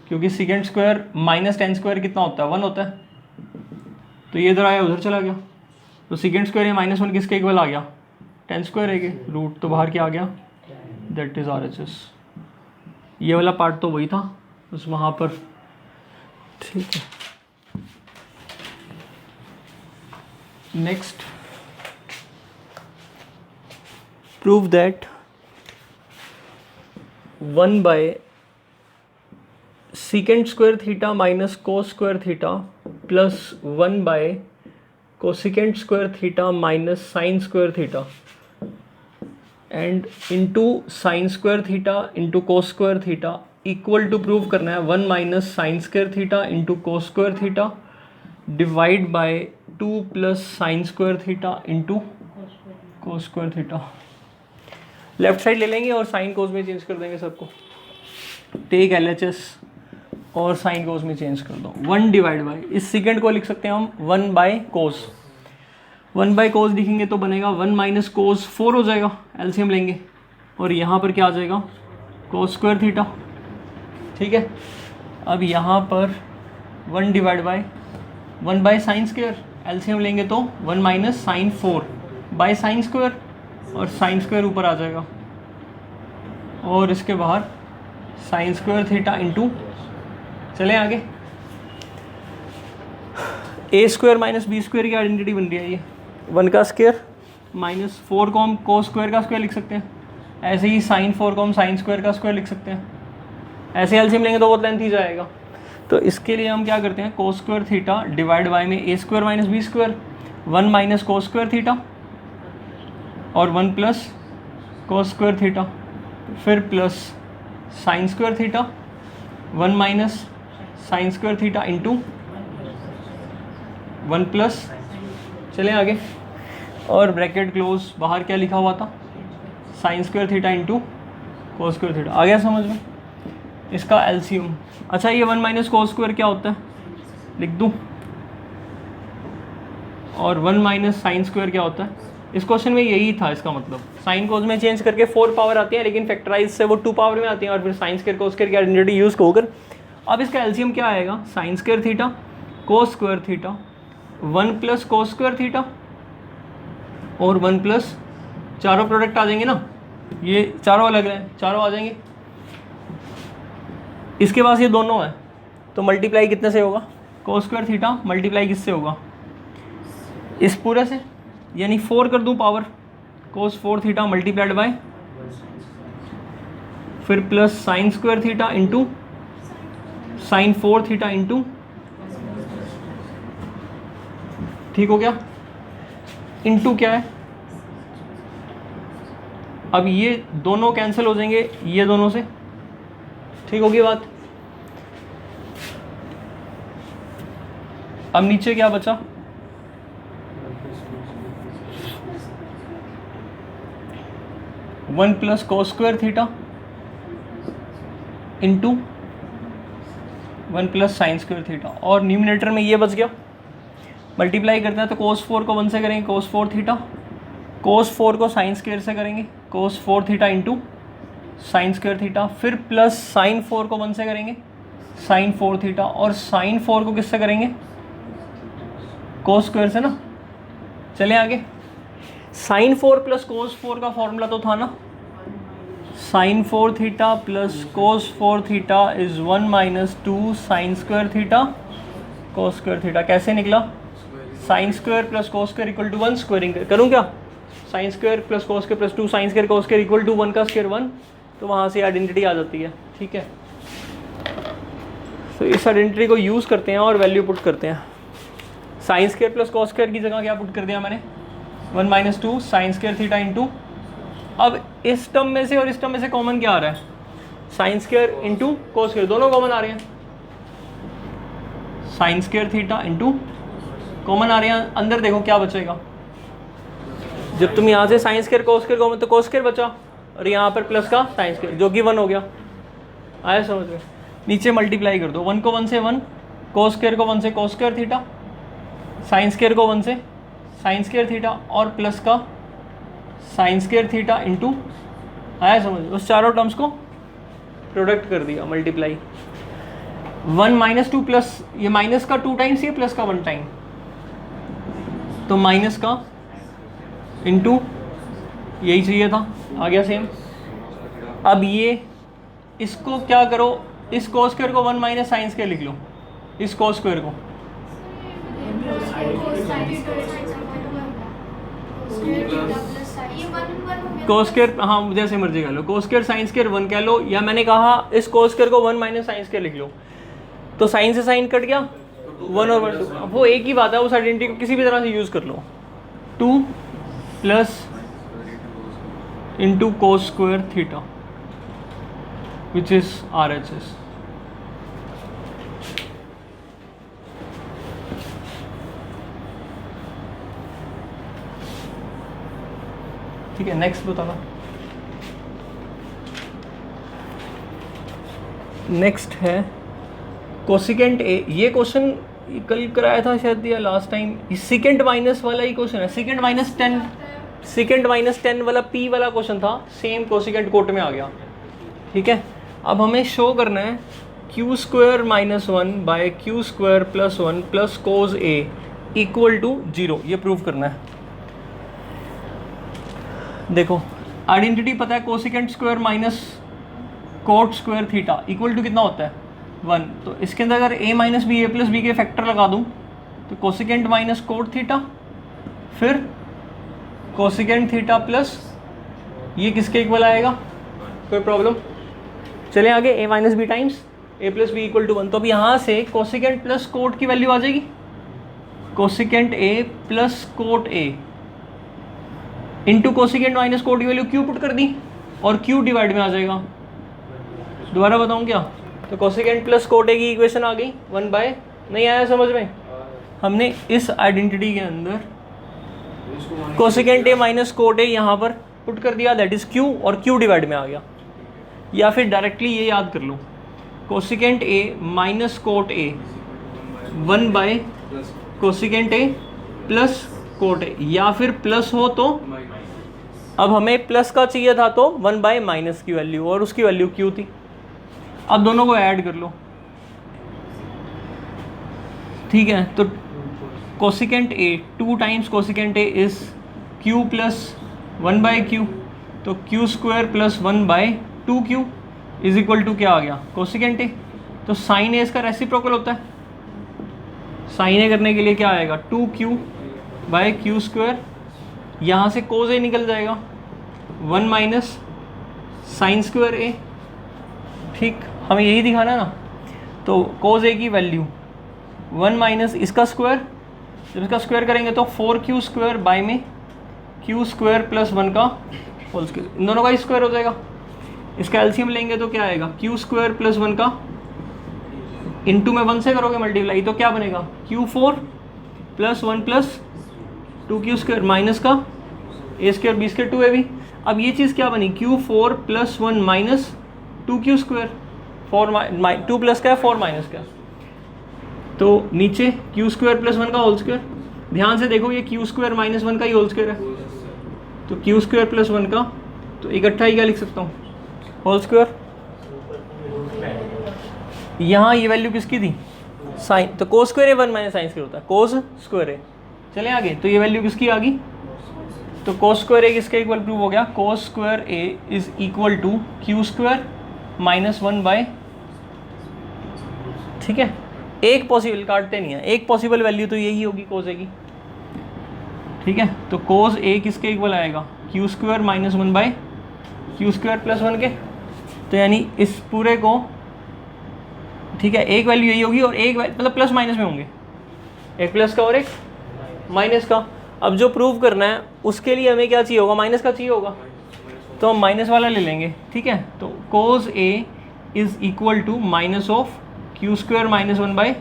क्योंकि सेकेंड स्क्वायर माइनस 10 स्क्वायर कितना होता है 1 होता है, तो ये इधर आया उधर चला गया, तो सेकेंड स्क्वायर ए माइनस 1 किसके इक्वल आ गया 10 स्क्वायर ए के, रूट तो बाहर क्या आ गया दैट इज RHS, ये वाला पार्ट तो वही था बस वहाँ पर, ठीक है। Next prove that 1 by secant square theta minus cos square theta plus 1 by cosecant square theta minus sin square theta and into sin square theta into cos square theta equal to prove करना है 1 minus sin square theta into cos square theta divide by 2 plus sin square theta into cos square theta. Left side ले लेंगे और sine cos में change कर देंगे सबको. Take LHS और साइन कोस में चेंज कर दो. 1 डिवाइड बाई, इस सेकेंड को लिख सकते हैं हम 1 बाई कोस. 1 बाई कोस लिखेंगे तो बनेगा 1 माइनस कोस 4 हो जाएगा, एलसीएम लेंगे और यहाँ पर क्या आ जाएगा कोस स्क्वायर थीटा. ठीक है. अब यहाँ पर 1 divide by 1 by sine square, LCM लेंगे तो 1 minus sine 4 by sine square और साइन स्क्वायर ऊपर आ जाएगा और इसके बाहर साइन स्क्वायर थीटा इंटू, चलें आगे, ए स्क्वायर माइनस बी स्क्वायर की आइडेंटिटी बन रही है. ये 1 का स्क्वायर माइनस 4 को हम कोस स्क्वायर का स्क्वायर लिख सकते हैं. ऐसे ही साइन 4 को हम साइन स्क्वायर का स्क्वायर लिख सकते हैं. ऐसे एलसीएम लेंगे तो बहुत लेंथ ही जाएगा. तो इसके लिए हम क्या करते हैं, cos square theta divide by में a square minus b square, 1 minus cos square theta और 1 प्लस कोस स्क्वायर थीटा, फिर plus sine square theta, 1 minus sine square theta into 1 plus, चलें आगे, और ब्रैकेट क्लोज, बाहर क्या लिखा हुआ था sine square theta into cos square theta. आ गया समझ में. इसका एलसीएम. अच्छा ये 1 माइनस कोस स्क्वायर क्या होता है लिख दूँ, और 1 माइनस साइन स्क्वायर क्या होता है. इस क्वेश्चन में यही था. इसका मतलब साइन कोस में चेंज करके 4 पावर आती है, लेकिन फैक्टराइज से वो 2 पावर में आती हैं और फिर साइन स्क्वायर कोस स्क्वायर की आइडेंटिटी यूज़ होकर अब इसका एलसीएम क्या आएगा, sign square theta cos square theta 1 plus cos square theta और 1 प्लस, चारों प्रोडक्ट आ जाएंगे ना, ये चारों अलग हैं, चारों आ जाएंगे. इसके पास ये दोनों है तो मल्टीप्लाई कितने से होगा, कोस स्क्वायर थीटा मल्टीप्लाई किससे होगा, इस पूरे से, यानी 4 कर दूँ power, cos 4 theta multiplied by फिर plus sine square theta into sine 4 theta into, ठीक हो गया. इंटू क्या है, अब ये दोनों कैंसिल हो जाएंगे ये दोनों से, ठीक होगी बात. अब नीचे क्या बचा, one plus cos square theta into 1 plus sine square theta, और न्यूमिनेटर में ये बच गया. मल्टीप्लाई करते हैं तो कोस 4 को 1 से करेंगे कोस 4 थीटा, कोस 4 को साइन स्क्वायर से करेंगे कोस 4 theta into sine square theta, फिर प्लस साइन 4 को 1 से करेंगे साइन 4 थीटा, और साइन 4 को किससे करेंगे कोस स्क्वायर से ना. चलें आगे. साइन 4 प्लस कोस 4 का फॉर्मूला तो था ना, साइन 4 थीटा plus cos 4 theta is 1 minus 2 sine square theta cos square theta. कैसे निकला, sine square plus cos square equal to 1, squaring करूँ क्या, sine square plus cos square plus 2 sine square cos square equal to 1 का square 1, तो वहाँ से identity आ जाती है. ठीक है. तो इस आइडेंटिटी को यूज़ करते हैं और वैल्यू पुट करते हैं. Sine square plus cos square की जगह क्या पुट कर दिया मैंने, 1 minus 2 sine square theta into, अब इस टर्म में से और इस टर्म में से कॉमन क्या आ रहा है, sine square into cos square, दोनों कॉमन आ रहे हैं. Sine square theta into common आ रहे हैं, अंदर देखो क्या बचेगा, जब तुम यहाँ से sign square cos square common तो कोस स्क्वायर बचा और यहाँ पर प्लस का साइन स्क्वायर जो कि 1 हो गया. आया समझ में. नीचे मल्टीप्लाई कर दो, 1 को 1 से 1, कोस स्क्वायर को 1 से कोस स्क्वायर थीटा, साइन स्क्वायर को 1 से साइन स्क्वायर थीटा और प्लस का साइन स्क्वायर थीटा इंटू, आया समझ, उस चारों टर्म्स को प्रोडक्ट कर दिया मल्टीप्लाई. 1 माइनस 2 प्लस, ये माइनस का 2 टाइम्स, ये प्लस का 1 टाइम, तो माइनस का इंटू, यही चाहिए था, आ गया सेम. अब ये इसको क्या करो, इस कोस स्क्वायर को 1 माइनस साइन स्क्वायर लिख लो, इस कोस स्क्वायर को स्क्वायर थीटा प्लस साइन ये 1 1 हो गया कोस स्क्वायर, हाँ जैसे मर्जी कह लो, कोस स्क्वायर साइन स्क्वायर 1 कह लो, या मैंने कहा इस कोस स्क्वायर को 1 माइनस साइन स्क्वायर लिख लो, तो साइन से साइन कट गया 1 और 1 2, वो एक ही बात है, उस आइडेंटिटी को किसी भी तरह से यूज कर लो। 2 plus into cos square theta which is RHS। ठीक है, नेक्स्ट बताना। नेक्स्ट है कोसिकेंट ए। ये क्वेश्चन कल कराया था शायद या लास्ट टाइम, सेकेंड माइनस वाला ही क्वेश्चन है, सेकेंड माइनस 10 वाला P वाला क्वेश्चन था, सेम कोसिकेंट कोट में आ गया। ठीक है, अब हमें शो करना है q square minus 1 by Q square plus 1 plus cos a equal to 0, ये प्रूव करना है। देखो आइडेंटिटी पता है, cosecant square minus cot square theta equal to कितना होता है 1, तो इसके अंदर अगर a minus b a plus b के फैक्टर लगा दूं तो कोसिकेंट माइनस कोट थीटा, फिर कोसिकेंट थीटा प्लस ये किसके इक्वल आएगा, कोई प्रॉब्लम। चले आगे, a minus b times a plus b equal to 1, तो अब यहाँ से कोसिकेंट प्लस कोट की वैल्यू आ जाएगी, cosecant a plus cot a into cosecant minus cot की वैल्यू q पुट कर दी और q डिवाइड में आ जाएगा। दोबारा बताऊँ क्या, तो कोसिकेंट प्लस कोट ए की इक्वेशन आ गई 1 बाय, नहीं आया समझ में, हमने इस आइडेंटिटी के अंदर cosecant A minus cot A यहाँ पर पुट कर दिया, दैट इज q, और q डिवाइड में आ गया। या फिर डायरेक्टली ये याद कर लो, cosecant A minus cot A 1 by cosecant A plus cot A, या फिर प्लस हो तो, अब हमें प्लस का चाहिए था तो 1 बाय माइनस की वैल्यू, और उसकी वैल्यू q थी। अब दोनों को ऐड कर लो। ठीक है, तो cosecant a 2 times cosecant a is q plus 1 by q, तो q square plus 1 by 2q is equal to क्या आ गया, कोसिकेंट ए। तो साइन ए इसका रेसिप्रोकल होता है, साइन ए करने के लिए क्या आएगा 2q बाय क्यू स्क्वायर, यहाँ से कोस ए निकल जाएगा 1 माइनस साइन स्क्वायर ए। ठीक, हमें यही दिखाना ना, तो कोस ए की वैल्यू 1 माइनस इसका स्क्वायर, जब इसका स्क्वायर करेंगे तो 4q स्क्वायर बाय में q स्क्वायर प्लस 1 का होल स्क्वायर, इन दोनों का स्क्वायर हो जाएगा। इसका एलसीएम लेंगे तो क्या आएगा, q स्क्वायर प्लस 1 का इंटू में 1 से करोगे मल्टीप्लाई, तो क्या बनेगा q4 plus 1 plus 2q square minus का a square b square 2ab। अब ये चीज़ क्या बनी, q4 plus 1 minus 2q square, 2 plus का है 4 माइनस का, तो नीचे q स्क्वायर प्लस 1 का होल स्क्वायर। ध्यान से देखो ये q स्क्वायर माइनस 1 का ही होल स्क्वायर है, तो q स्क्वायर प्लस 1 का, तो इकट्ठा ही क्या लिख सकता हूँ, होल स्क्वायर। यहाँ ये वैल्यू किसकी थी, साइन, तो कोस स्क्वायर ए 1 माइनस साइन स्क्वायर होता है, कोस स्क्वायर ए। चले आगे, तो ये वैल्यू किसकी आ गई, तो कोस स्क्वायर ए किसके इक्वल प्रूव हो गया, cos square a is equal to q square minus 1 by, ठीक है, एक पॉसिबल, काटते नहीं है, एक पॉसिबल वैल्यू तो यही होगी कोस ए की। ठीक है, तो कोस ए किसके इक्वल आएगा, q square minus 1 by Q square plus 1 के, तो यानी इस पूरे को, ठीक है, एक वैल्यू यही होगी और एक मतलब प्लस माइनस में होंगे, एक प्लस का और एक माइनस का। अब जो प्रूव करना है उसके लिए हमें क्या चाहिए होगा, माइनस का चाहिए होगा, तो हम माइनस वाला ले लेंगे। ठीक है, तो cos A is equal to minus of Q square minus 1 by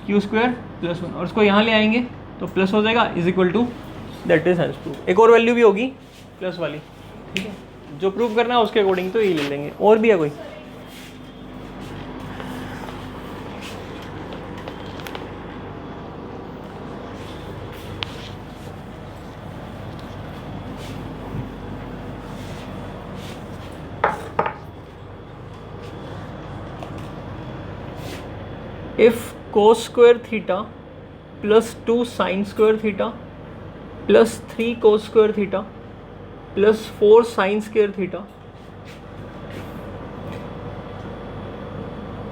Q square plus 1, और उसको यहाँ ले आएंगे तो प्लस हो जाएगा, is equal to, that is hence proof. एक और वैल्यू भी होगी प्लस वाली, ठीक है, जो प्रूव करना है उसके अकॉर्डिंग तो यही ले लेंगे। और भी है कोई, if cos square theta plus 2 sin square theta plus 3 cos square theta plus 4 sin square theta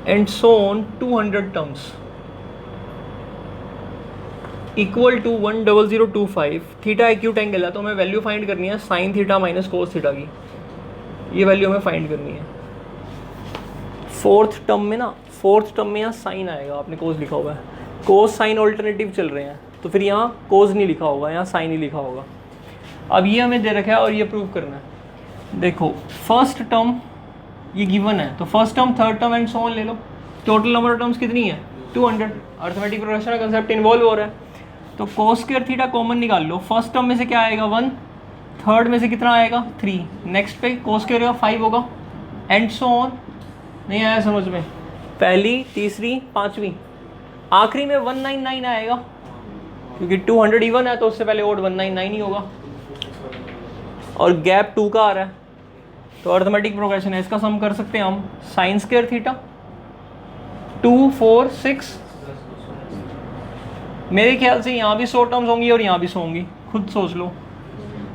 and so on 200 terms, equal to 10025 theta acute angle है, तो हमें वैल्यू फाइंड करनी है sine theta minus cos theta की, ये value हमें find करनी है। फोर्थ टर्म में यहाँ साइन आएगा, आपने कोस लिखा हुआ है, कोस साइन ऑल्टरनेटिव चल रहे हैं, तो फिर यहाँ कोस नहीं लिखा होगा, यहाँ साइन ही लिखा होगा। अब ये हमें दे रखा है और ये प्रूव करना है। देखो फर्स्ट टर्म ये गिवन है, तो first term, third term and so on ले लो। टोटल नंबर ऑफ टर्म्स कितनी है 200। अर्थमेटिक प्रोग्रेशन का कंसेप्ट इन्वॉल्व हो रहा है, तो कोस स्क्वायर थीटा कॉमन निकाल लो। फर्स्ट टर्म में से क्या आएगा 1, थर्ड में से कितना आएगा 3, नेक्स्ट पे कोस स्क्वायर का 5 होगा एंड सो ऑन। नहीं आया समझ में? पहली, तीसरी, पाँचवीं, आखिरी में 199 आएगा, क्योंकि 200 इवन है तो उससे पहले ओड 199 ही होगा, और गैप 2 का आ रहा है, तो अर्थमेटिक प्रोग्रेशन है, इसका सम कर सकते हैं हम। साइन स्क्वायर थीटा 2, 4, 6, मेरे ख्याल से यहाँ भी 100 टर्म्स होंगी और यहाँ भी 100 होंगी, खुद सोच लो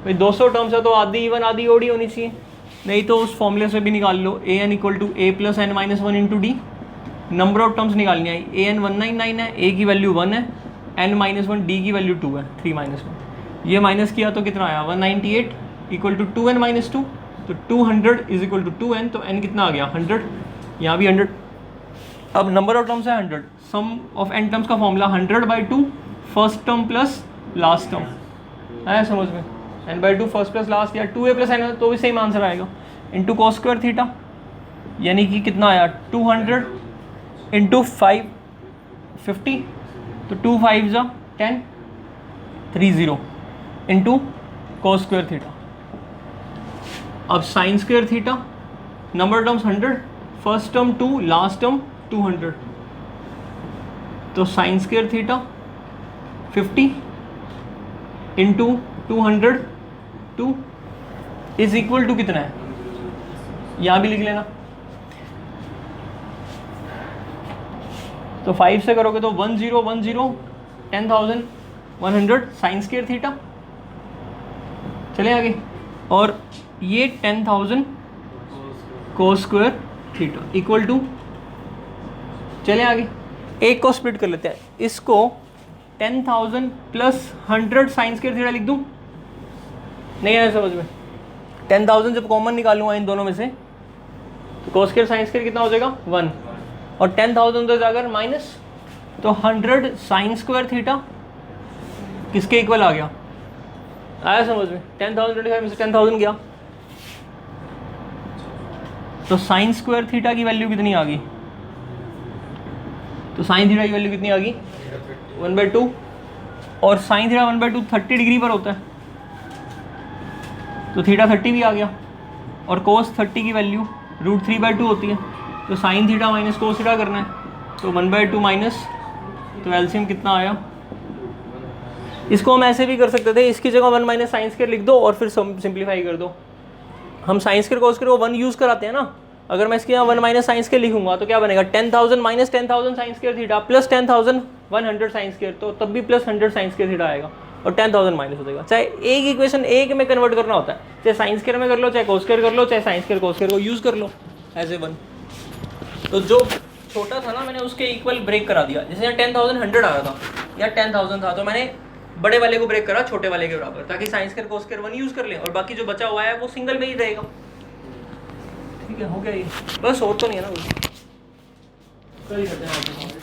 भाई। 200 टर्म्स है तो आधी इवन आधी ओड ही होनी चाहिए, नहीं तो उस फॉर्मूले से भी निकाल लो, A N equal to A plus N minus 1 into D. Number of terms निकालनी है, ए एन 199 है, ए की वैल्यू 1 है, एन माइनस 1, डी की वैल्यू 2 है, 3 माइनस 1। ये माइनस किया तो कितना आया 198 इक्वल टू 2n माइनस 2, तो 200 इज इक्वल टू 2n, तो n कितना आ गया 100, यहाँ भी 100। अब नंबर ऑफ टर्म्स है 100, सम ऑफ n टर्म्स का formula 100/2 first term plus last term आया समझ में, n/2 फर्स्ट प्लस लास्ट, या 2a प्लस n तो भी सेम आंसर आएगा, इंटू कोस स्क्वायर थीटा, यानी कि कितना आया 200 इंटू 5 50, तो 2 5 जा 10 30 इंटू कोस स्क्वायर थीटा। अब sine square theta, number terms 100, first term 2, last term 200, तो sine square theta 50 into 200 2 is equal to कितना है, यहाँ भी लिख लेना, तो 5 से करोगे तो 1010 10,100 साइन स्क्वायर थीटा। चले आगे, और ये 10,000 cos square theta equal to, चले आगे एक को स्प्लिट कर लेते हैं, इसको 10,000 प्लस 100 साइन स्क्वायर थीटा लिख दूं, नहीं आया समझ में? 10,000 जब कॉमन निकालूंगा इन दोनों में से, तो कोस स्क्वायर साइन स्क्वायर कितना हो जाएगा 1, और 10,000 उधर जाकर माइनस, तो 100 साइन स्क्वायर थीटा किसके इक्वल आ गया, आया समझ में? 10,025 में से 10,000 गया, तो साइन स्क्वायर थीटा की वैल्यू कितनी आ गई, तो साइन थीटा की वैल्यू कितनी आ गई 1/2, और साइन थीटा 1/2 30 डिग्री पर होता है, तो थीटा 30 भी आ गया, और कोस 30 की वैल्यू √3/2 होती है, तो sign theta minus cos theta करना है, तो 1/2 माइनस, तो एलसीएम कितना आया। इसको हम ऐसे भी कर सकते थे, इसकी जगह 1 माइनस साइन स्क्वायर लिख दो और फिर सिंप्लीफाई कर दो। हम साइन स्क्वायर कोस स्क्वायर को 1 यूज़ कराते हैं ना, अगर मैं इसके यहाँ 1 माइनस साइन स्क्वायर लिखूंगा तो क्या बनेगा 10,000 minus 10,000 sign square theta plus 10,100 sign square, तो तब भी प्लस 100 साइन स्क्वायर थीटा आएगा, और 10,000 माइनस हो जाएगा। चाहे एक इक्वेशन एक में कन्वर्ट करना होता है, चाहे साइन स्क्वायर में कर लो, चाहे कोस स्क्वायर कर लो, चाहे साइन स्क्वायर कोस स्क्वायर को यूज़ कर लो एज ए 1। तो जो छोटा था ना, मैंने उसके इक्वल ब्रेक करा दिया, जैसे यहाँ 10,100 आ रहा था या 10,000 था, तो मैंने बड़े वाले को ब्रेक करा छोटे वाले के बराबर, ताकि sign square cos square 1 use कर लें, और बाकी जो बचा हुआ है वो सिंगल में ही रहेगा। ठीक है, हो गया ये, बस और तो नहीं है ना कुछ, कर ही करते हैं।